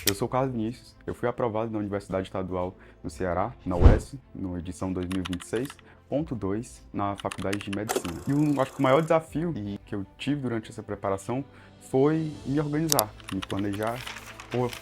Eu sou o Carlos Vinícius, eu fui aprovado na Universidade Estadual do Ceará, na UES, na edição 2026.2, na Faculdade de Medicina. E acho que o maior desafio que eu tive durante essa preparação foi me organizar, me planejar,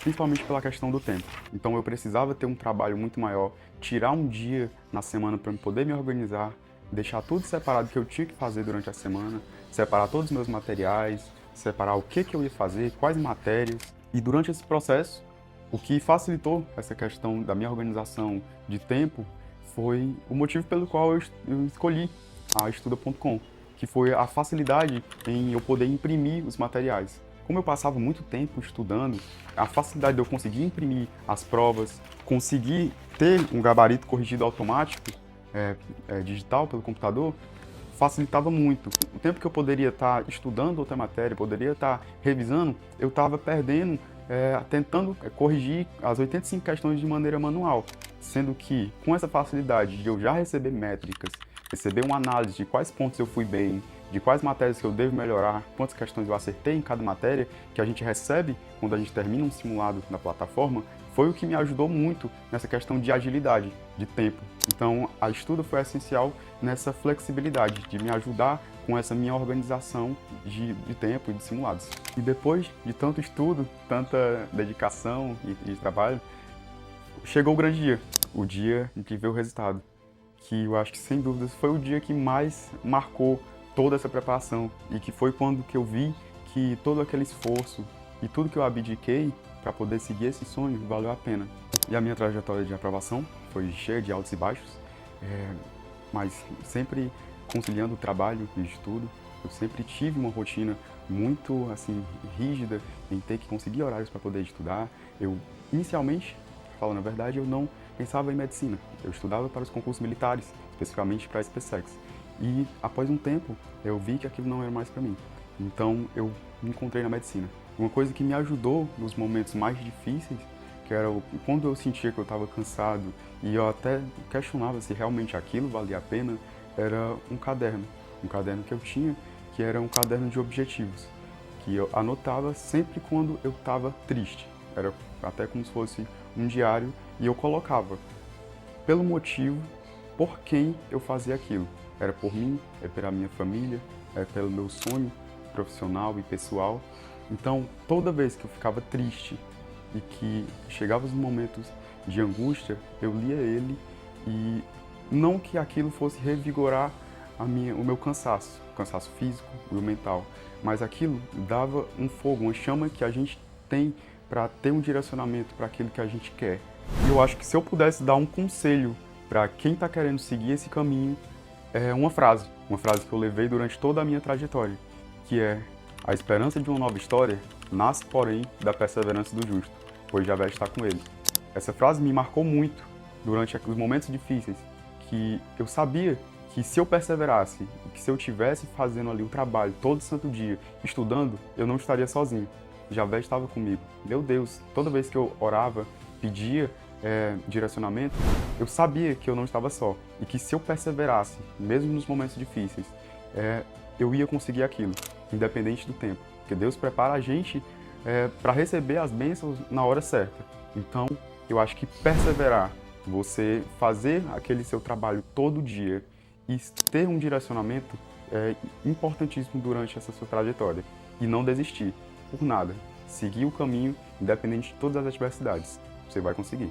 principalmente pela questão do tempo. Então eu precisava ter um trabalho muito maior, tirar um dia na semana para poder me organizar, deixar tudo separado que eu tinha que fazer durante a semana, separar todos os meus materiais, separar o que eu ia fazer, quais matérias. E durante esse processo, o que facilitou essa questão da minha organização de tempo foi o motivo pelo qual eu escolhi a Estuda.com, que foi a facilidade em eu poder imprimir os materiais. Como eu passava muito tempo estudando, a facilidade de eu conseguir imprimir as provas, conseguir ter um gabarito corrigido automático, digital pelo computador, facilitava muito. O tempo que eu poderia estar estudando outra matéria, poderia estar revisando, eu estava perdendo, tentando corrigir as 85 questões de maneira manual. Sendo que, com essa facilidade de eu já receber métricas, receber uma análise de quais pontos eu fui bem, de quais matérias que eu devo melhorar, quantas questões eu acertei em cada matéria, que a gente recebe quando a gente termina um simulado na plataforma, foi o que me ajudou muito nessa questão de agilidade, de tempo. Então, a Estuda foi essencial nessa flexibilidade, de me ajudar com essa minha organização de tempo e de simulados. E depois de tanto estudo, tanta dedicação e trabalho, chegou o grande dia, o dia em que veio o resultado, que eu acho que, sem dúvidas, foi o dia que mais marcou toda essa preparação e que foi quando que eu vi que todo aquele esforço e tudo que eu abdiquei para poder seguir esse sonho valeu a pena. E a minha trajetória de aprovação foi cheia de altos e baixos, mas sempre conciliando o trabalho e o estudo. Eu sempre tive uma rotina muito assim rígida em ter que conseguir horários para poder estudar. Eu, inicialmente, falando a verdade, eu não pensava em medicina. Eu estudava para os concursos militares, especificamente para a SpaceX. E após um tempo, eu vi que aquilo não era mais para mim. Então eu me encontrei na medicina. Uma coisa que me ajudou nos momentos mais difíceis, que era quando eu sentia que eu estava cansado e eu até questionava se realmente aquilo valia a pena, era um caderno que eu tinha, que era um caderno de objetivos, que eu anotava sempre quando eu estava triste. Era até como se fosse um diário e eu colocava pelo motivo por quem eu fazia aquilo. Era por mim, é pela minha família, é pelo meu sonho profissional e pessoal. Então, toda vez que eu ficava triste e que chegava os momentos de angústia, eu lia ele e não que aquilo fosse revigorar o meu cansaço físico e mental, mas aquilo dava um fogo, uma chama que a gente tem para ter um direcionamento para aquilo que a gente quer. E eu acho que se eu pudesse dar um conselho para quem está querendo seguir esse caminho, é uma frase que eu levei durante toda a minha trajetória, que é: a esperança de uma nova história nasce, porém, da perseverança do justo, pois já vai estar com ele. Essa frase me marcou muito durante os momentos difíceis, que eu sabia que se eu perseverasse, que se eu estivesse fazendo ali o trabalho todo santo dia, estudando, eu não estaria sozinho. Javé estava comigo. Meu Deus, toda vez que eu orava, pedia direcionamento, eu sabia que eu não estava só e que se eu perseverasse, mesmo nos momentos difíceis, eu ia conseguir aquilo, independente do tempo. Porque Deus prepara a gente para receber as bênçãos na hora certa. Então, eu acho que perseverar, você fazer aquele seu trabalho todo dia e ter um direcionamento é importantíssimo durante essa sua trajetória. E não desistir por nada. Seguir o caminho, independente de todas as adversidades. Você vai conseguir.